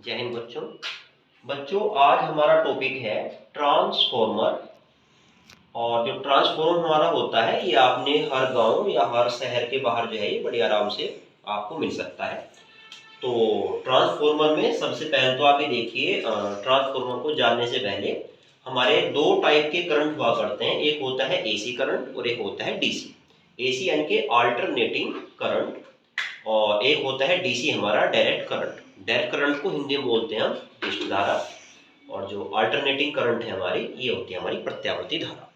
जय हिंद बच्चों। आज हमारा टॉपिक है ट्रांसफॉर्मर। और जो ट्रांसफॉर्मर हमारा होता है ये आपने हर गांव या हर शहर के बाहर जो है ये बड़ी आराम से आपको मिल सकता है। तो ट्रांसफॉर्मर में सबसे पहले तो आप ये देखिए, ट्रांसफॉर्मर को जानने से पहले हमारे दो टाइप के करंट हुआ करते हैं। एक होता है एसी करंट और एक होता है डीसी। एसी यानी कि अल्टरनेटिंग करंट, और एक होता है डीसी हमारा डायरेक्ट करंट। डायरेक्ट करंट को हिंदी में बोलते हैं हम विद्युत धारा, और जो अल्टरनेटिंग करंट है हमारी ये होती है हमारी प्रत्यावर्ती धारा।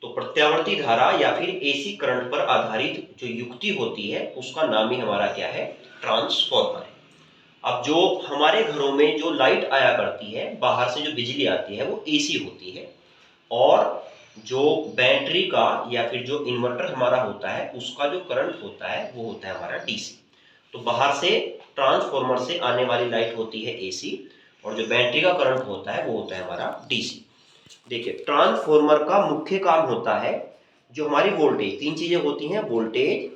तो प्रत्यावर्ती धारा या फिर एसी करंट पर आधारित जो युक्ति होती है उसका नाम ही हमारा क्या है, ट्रांसफॉर्मर है। अब जो हमारे घरों में जो लाइट आया करती है, बाहर से जो बिजली आती है वो एसी होती है, और जो बैटरी का या फिर जो इन्वर्टर हमारा होता है उसका जो करंट होता है वो होता है हमारा डीसी। तो बाहर से ट्रांसफॉर्मर से आने वाली लाइट होती है एसी, और जो बैटरी का करंट होता है वो होता है हमारा डीसी। देखिए, ट्रांसफॉर्मर का मुख्य काम होता है जो हमारी वोल्टेज, तीन चीजें होती हैं, वोल्टेज,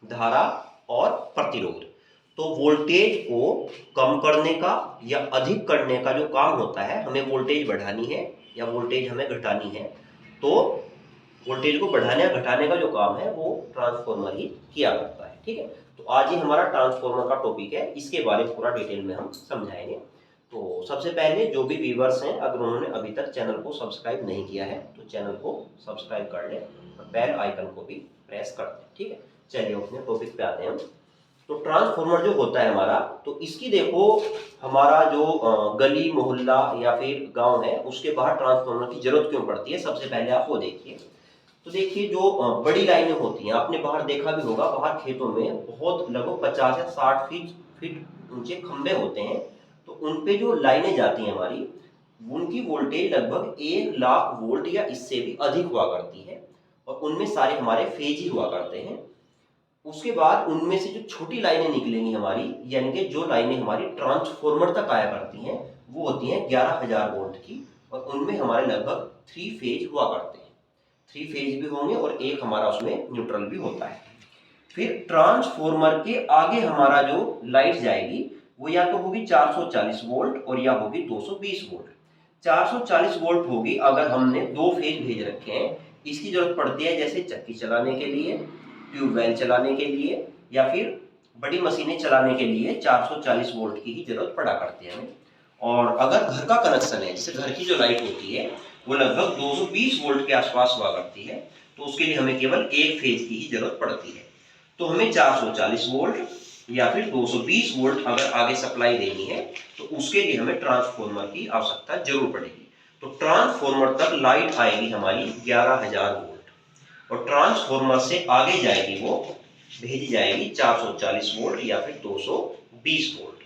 धारा और प्रतिरोध। तो वोल्टेज को कम करने का या अधिक करने का जो काम होता है, हमें वोल्टेज बढ़ानी है या वोल्टेज हमें घटानी है, तो वोल्टेज को बढ़ाने या घटाने का जो काम है वो ट्रांसफॉर्मर ही किया करता है। ठीक है, तो आज ही हमारा ट्रांसफॉर्मर का टॉपिक है, इसके बारे में पूरा डिटेल में हम समझाएंगे। तो सबसे पहले जो भी व्यूअर्स हैं, अगर उन्होंने अभी तक चैनल को सब्सक्राइब नहीं किया है तो चैनल को सब्सक्राइब कर लें और बेल आइकन को भी प्रेस कर दें। ठीक है, चलिए अपने टॉपिक पे आते हैं हम। तो ट्रांसफॉर्मर जो होता है हमारा, तो इसकी देखो, हमारा जो गली मोहल्ला या फिर गांव है उसके बाहर ट्रांसफॉर्मर की जरूरत क्यों पड़ती है, सबसे पहले आप वो देखिए। तो देखिए, जो बड़ी लाइनें होती हैं, आपने बाहर देखा भी होगा, बाहर खेतों में बहुत लगभग 50 या 60 फीट ऊंचे खंभे होते हैं। तो उन पे जो लाइनें जाती हैं हमारी, उनकी वोल्टेज लगभग 1 लाख वोल्ट या इससे भी अधिक हुआ करती है, और उनमें सारे हमारे फेज ही हुआ करते हैं। उसके बाद उनमें से जो छोटी लाइनें निकलेंगी हमारी, यानी कि जो लाइनें हमारी ट्रांसफॉर्मर तक आया करती हैं, वो होती हैं 11,000 वोल्ट की, और उनमें हमारे लगभग 3 फेज हुआ करते हैं। 3 फेज भी होंगे और एक हमारा उसमें न्यूट्रल भी होता है। फिर ट्रांसफॉर्मर के आगे हमारा जो लाइट जाएगी वो या तो होगी 440 वोल्ट और या होगी 220 वोल्ट। 440 वोल्ट होगी अगर हमने 2 फेज भेज रखे हैं। इसकी जरूरत पड़ती है जैसे चक्की चलाने के लिए, ट्यूबवेल चलाने के लिए, या फिर बड़ी मशीनें चलाने के लिए 440 वोल्ट की ही जरूरत पड़ा करती है हमें। और अगर घर का कनेक्शन है, जैसे घर की जो लाइट होती है वो लगभग 220 वोल्ट के आसपास हुआ करती है, तो उसके लिए हमें केवल एक फेज की ही जरूरत पड़ती है। तो हमें 440 वोल्ट या फिर 220 वोल्ट अगर आगे सप्लाई देनी है तो उसके लिए हमें ट्रांसफॉर्मर की आवश्यकता जरूर पड़ेगी। तो ट्रांसफॉर्मर तक लाइट आएगी हमारी 11,000 वोल्ट, और ट्रांसफॉर्मर से आगे जाएगी, वो भेजी जाएगी 440 वोल्ट या फिर 220 वोल्ट।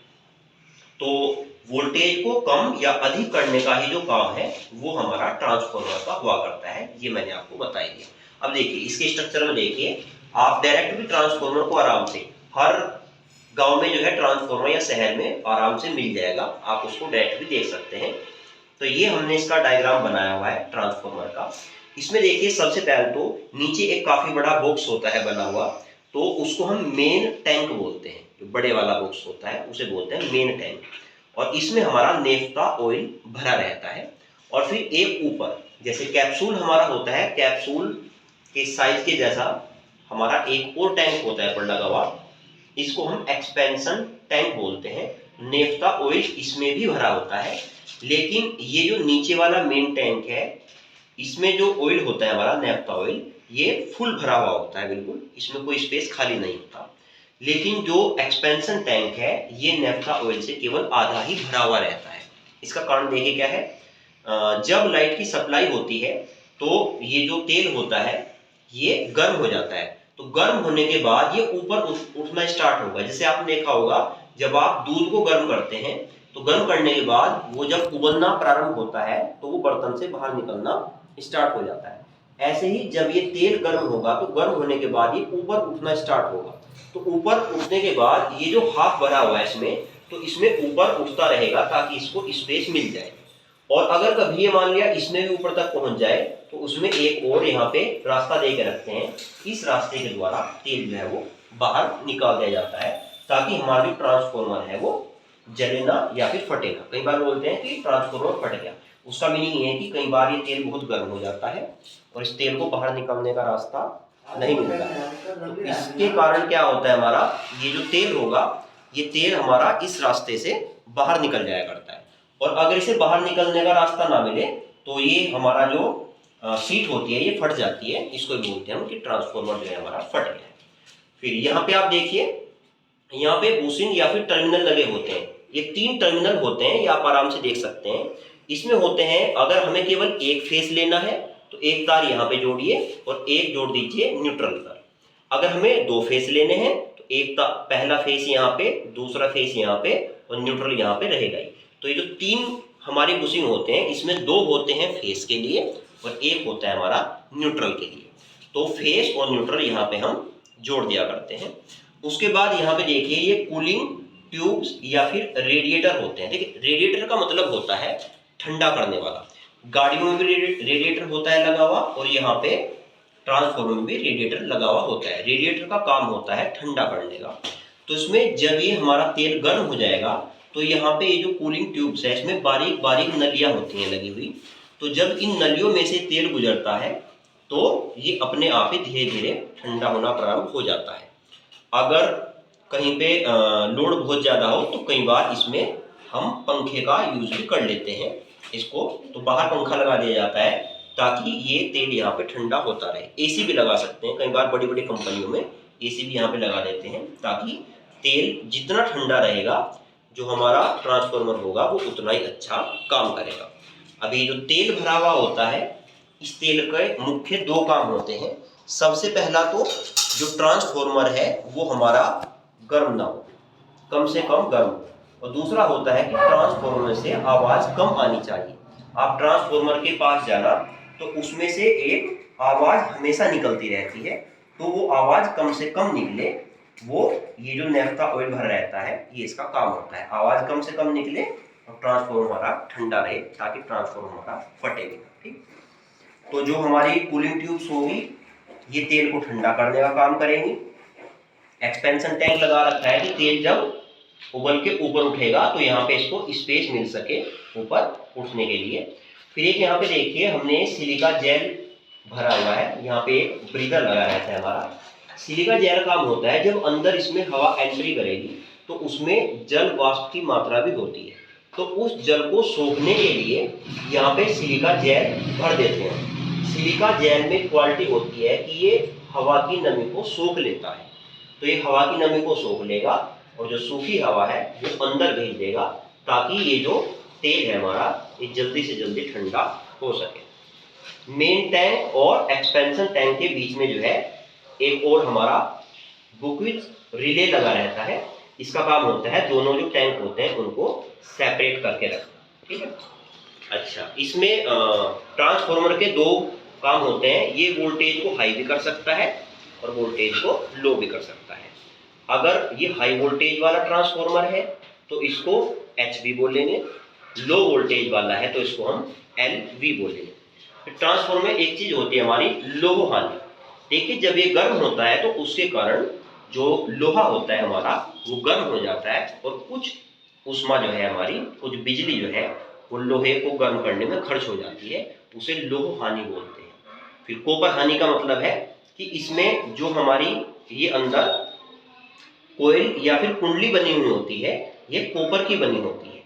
तो वोल्टेज को कम या अधिक करने का ही जो काम है वो हमारा ट्रांसफॉर्मर का हुआ करता है, ये मैंने आपको बता दिया। अब देखिए, इसके स्ट्रक्चर में देखिए, आप डायरेक्ट भी ट्रांसफॉर्मर को आराम से हर गांव में जो है ट्रांसफॉर्मर या शहर में आराम से मिल जाएगा, आप उसको डायरेक्ट भी देख सकते हैं। तो ये हमने इसका डायग्राम बनाया हुआ है ट्रांसफॉर्मर का। इसमें देखिए, सबसे पहले तो नीचे एक काफी बड़ा बॉक्स होता है बना हुआ, तो उसको हम मेन टैंक बोलते हैं। जो बड़े वाला बॉक्स होता है उसे बोलते हैं मेन टैंक, और इसमें हमारा नेफ्ता ऑयल भरा रहता है। और फिर एक ऊपर जैसे कैप्सूल हमारा होता है, कैप्सूल के साइज के जैसा हमारा एक और टैंक होता है पर लगा हुआ, इसको हम एक्सपेंशन टैंक बोलते हैं। नेफ्ता ऑयल इसमें भी भरा होता है, लेकिन ये जो नीचे वाला मेन टैंक है, इसमें जो ऑयल होता है हमारा नेफ्ता ऑयल, ये फुल भरा हुआ होता है, बिल्कुल इसमें कोई स्पेस खाली नहीं होता। लेकिन जो एक्सपेंशन टैंक है ये नेफ्था ऑयल से केवल आधा ही भरा हुआ रहता है। इसका कारण देखिए क्या है, जब लाइट की सप्लाई होती है तो ये जो तेल होता है ये गर्म हो जाता है। तो गर्म होने के बाद ये ऊपर उठना स्टार्ट होगा। जैसे आपने देखा होगा, जब आप दूध को गर्म करते हैं तो गर्म करने के बाद वो जब उबलना प्रारंभ होता है तो वो बर्तन से बाहर निकलना स्टार्ट हो जाता है। ऐसे ही जब ये तेल गर्म होगा तो गर्म होने के बाद ये ऊपर उठना स्टार्ट होगा। तो ऊपर उठने के बाद ये जो हाफ भरा हुआ है इसमें, तो इसमें ऊपर उठता रहेगा ताकि इसको स्पेस मिल जाए। और अगर कभी ये मान लिया इसमें भी ऊपर तक पहुंच जाए तो उसमें एक और यहाँ पे रास्ता दे के रखते हैं। इस रास्ते के द्वारा तेल जो है वो बाहर निकाल दिया जाता है, ताकि हमारा जो ट्रांसफॉर्मर है वो जले ना या फिर फटे ना। कई बार बोलते हैं कि ट्रांसफार्मर फट गया, उसका मीनिंग ये है कि कई बार ये तेल बहुत गर्म हो जाता है और इस तेल को बाहर निकलने का रास्ता नहीं मिलता है। तो इसके कारण क्या होता है, हमारा ये जो तेल होगा, ये तेल हमारा इस रास्ते से बाहर निकल जाया करता है। और अगर इसे बाहर निकलने का रास्ता ना मिले तो ये हमारा जो शीट होती है ये फट जाती है। इसको बोलते हैं कि ट्रांसफार्मर जो है हमारा फट गया है। फिर यहाँ पे आप देखिए, यहाँ पे बुशिंग या फिर टर्मिनल लगे होते हैं। ये 3 टर्मिनल होते हैं, ये आप आराम से देख सकते हैं। इसमें होते हैं, अगर हमें केवल एक फेस लेना है तो एक तार यहाँ पे जोड़िए और एक जोड़ दीजिए न्यूट्रल पर। अगर हमें 2 फेस लेने हैं तो एक पहला फेस यहाँ पे, दूसरा फेस यहाँ पे और न्यूट्रल यहाँ पे रहेगा ही। तो ये जो 3 हमारी बुशिंग होते हैं, इसमें 2 होते हैं फेस के लिए और एक होता है हमारा न्यूट्रल के लिए। तो फेस और न्यूट्रल यहाँ पे हम जोड़ दिया करते हैं। उसके बाद यहाँ पे देखिए, ये कूलिंग ट्यूब्स या फिर रेडिएटर होते हैं। देखिए, रेडिएटर का मतलब होता है ठंडा करने वाला। गाड़ियों में भी रेडिएटर होता है लगा हुआ, और यहाँ पे ट्रांसफार्मर में भी रेडिएटर लगा हुआ होता है। रेडिएटर का काम होता है ठंडा करने का। तो इसमें जब ये हमारा तेल गर्म हो जाएगा तो यहाँ पे ये जो कूलिंग ट्यूब्स है, इसमें बारीक बारीक नलियां होती हैं लगी हुई। तो जब इन नलियों में से तेल गुजरता है तो ये अपने आप ही धीरे धीरे ठंडा होना प्रारंभ हो जाता है। अगर कहीं पे लोड बहुत ज़्यादा हो तो कई बार इसमें हम पंखे का यूज भी कर लेते हैं इसको। तो बाहर पंखा लगा दिया जाता है ताकि ये तेल यहाँ पे ठंडा होता रहे। एसी भी लगा सकते हैं, कई बार बड़ी बड़ी कंपनियों में एसी भी यहाँ पे लगा देते हैं ताकि तेल जितना ठंडा रहेगा, जो हमारा ट्रांसफार्मर होगा वो उतना ही अच्छा काम करेगा। अभी जो तेल भरा हुआ होता है, इस तेल के मुख्य 2 काम होते हैं। सबसे पहला तो जो ट्रांसफार्मर है वो हमारा गर्म ना हो, कम से कम गर्म हो। और दूसरा होता है कि ट्रांसफार्मर से आवाज कम आनी चाहिए। आप ट्रांसफार्मर के पास जाना तो उसमें से एक आवाज हमेशा निकलती रहती है, तो वो आवाज कम से कम निकले, वो ये जो नेफ्था ऑयल भरा रहता है ये इसका काम होता है। आवाज कम से कम निकले और ट्रांसफार्मर हमारा ठंडा रहे ताकि ट्रांसफार्मर हमारा फटे नहीं। ठीक, तो जो हमारी कूलिंग ट्यूब्स होगी ये तेल को ठंडा करने का काम करेंगी। एक्सपेंशन टैंक लगा रखा है कि तेल जब उबल के ऊपर उठेगा तो यहाँ पे इसको स्पेस मिल सके ऊपर उठने के लिए। फिर एक यहाँ पे देखिए, हमने सिलिका जेल भरा हुआ है, यहाँ पे एक ब्रीदर लगा रहता है हमारा। सिलिका जेल काम होता है जब अंदर इसमें हवा एंट्री करेगी तो उसमें जल वाष्प की मात्रा भी होती है, तो उस जल को सोखने के लिए यहाँ पे सिलिका जेल भर देते हैं। सिलिका जेल में क्वालिटी होती है कि ये हवा की नमी को सोख लेता है। तो ये हवा की नमी को सोख लेगा और जो सूखी हवा है वो अंदर भेज देगा ताकि ये जो तेल है हमारा ये जल्दी से जल्दी ठंडा हो सके। मेन टैंक और एक्सपेंशन टैंक के बीच में जो है एक और हमारा बुकविथ रिले लगा रहता है। इसका काम होता है दोनों जो टैंक होते हैं उनको सेपरेट करके रखना। ठीक है। अच्छा, इसमें ट्रांसफार्मर के 2 काम होते हैं। ये वोल्टेज को हाई भी कर सकता है और वोल्टेज को लो भी कर सकता है। अगर ये हाई वोल्टेज वाला ट्रांसफार्मर है तो इसको HV बोलेंगे, लो वोल्टेज वाला है तो इसको हम LV बोलेंगे। ट्रांसफार्मर में एक चीज होती है हमारी लोह हानि। देखिए, जब ये गर्म होता है तो उसके कारण जो लोहा होता है हमारा वो गर्म हो जाता है और कुछ उष्मा जो है हमारी, कुछ बिजली जो है वो लोहे को गर्म करने में खर्च हो जाती है, उसे लोह हानि बोलते हैं। फिर कॉपर हानि का मतलब है कि इसमें जो हमारी ये अंदर कोयल या फिर कुंडली बनी हुई होती है ये कॉपर की बनी होती है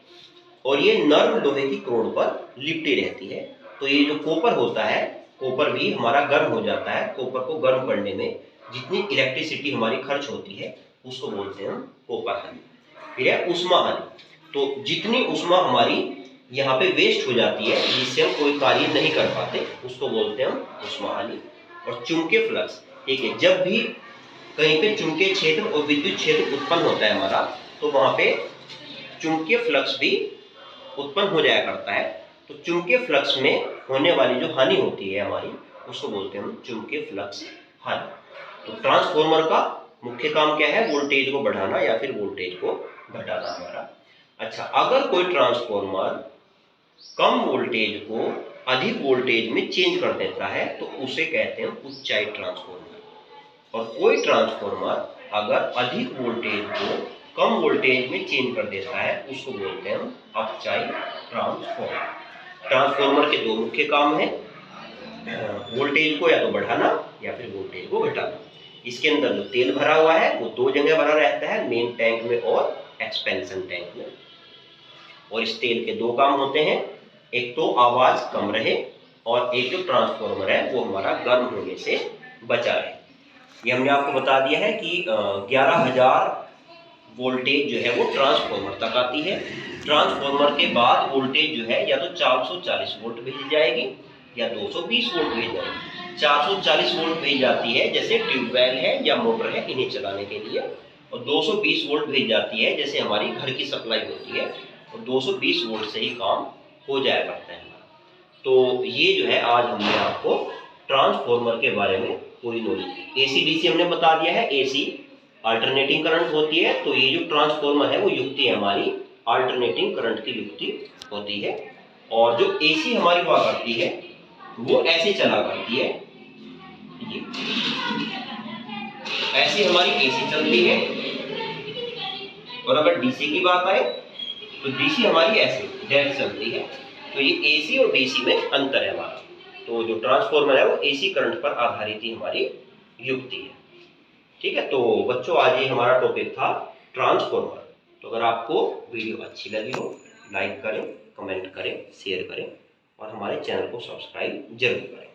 और ये नर्म लोहे की क्रोड पर लिपटी रहती है। तो ये जो कॉपर होता है, कॉपर भी हमारा गर्म हो जाता है। कॉपर को गर्म करने में जितनी इलेक्ट्रिसिटी हमारी खर्च होती है उसको बोलते हैं हम कॉपर हानि। फिर है उष्मा हानि। तो जितनी उष्मा हमारी यहाँ पे वेस्ट हो जाती है जिससे हम कोई कार्य नहीं कर पाते उसको बोलते हैं हम उष्मा हानि। और चुंबकीय फ्लक्स, ठीक है, जब भी कहीं पे चुंबकीय क्षेत्र और विद्युत क्षेत्र उत्पन्न होता है हमारा तो वहां पे चुंबकीय फ्लक्स भी उत्पन्न हो जाया करता है। तो चुंबकीय फ्लक्स में होने वाली जो हानि होती है हमारी उसको बोलते हैं हम चुंबकीय फ्लक्स हानि। तो ट्रांसफार्मर का मुख्य काम क्या है? वोल्टेज को बढ़ाना या फिर वोल्टेज को घटाना हमारा। अच्छा, अगर कोई ट्रांसफार्मर कम वोल्टेज को अधिक वोल्टेज में चेंज कर देता है तो उसे कहते हैं उच्चाई ट्रांसफार्मर। और कोई ट्रांसफार्मर अगर अधिक वोल्टेज को कम वोल्टेज में चेंज कर देता है, उसको बोलते हैं हम अपचाई ट्रांसफॉर्मर। ट्रांसफॉर्मर के दो मुख्य काम हैं, वोल्टेज को या तो बढ़ाना या फिर वोल्टेज को घटाना। इसके अंदर जो तेल भरा हुआ है वो दो जगह भरा रहता है, मेन टैंक में और एक्सपेंशन टैंक में। और इस तेल के दो काम होते हैं, एक तो आवाज कम रहे और एक जो ट्रांसफॉर्मर है वो हमारा गर्म होने से बचा रहे। ये हमने आपको बता दिया है कि 11,000 वोल्टेज जो है वो ट्रांसफॉर्मर तक आती है। ट्रांसफॉर्मर के बाद वोल्टेज जो है या तो 440 वोल्ट भेज जाएगी या 220 वोल्ट भेज जाएगी। 440 वोल्ट भेज जाती है जैसे ट्यूबवेल है या मोटर है इन्हें चलाने के लिए, और 220 वोल्ट भेज जाती है जैसे हमारी घर की सप्लाई होती है, और 220 वोल्ट से ही काम हो जाया करता है। तो ये जो है आज हमने आपको ट्रांसफॉर्मर के बारे में पूरी नॉलेज। एसी डीसी हमने बता दिया है, एसी अल्टरनेटिंग करंट होती है, तो ये जो ट्रांसफॉर्मर है वो युक्ति है हमारी अल्टरनेटिंग करंट की युक्ति होती है। और जो एसी हमारी हुआ करती है वो ऐसे चला करती है, ये ऐसे हमारी एसी चलती है। और अगर डीसी की बात आए तो डीसी हमारी ऐसे डायरेक्ट चलती है। तो ये एसी और डीसी में अंतर है हमारा। तो जो ट्रांसफॉर्मर है वो एसी करंट पर आधारित ही हमारी युक्ति है। ठीक है, तो बच्चों आज ये हमारा टॉपिक था ट्रांसफॉर्मर। तो अगर आपको वीडियो अच्छी लगी हो लाइक करें, कमेंट करें, शेयर करें और हमारे चैनल को सब्सक्राइब जरूर करें।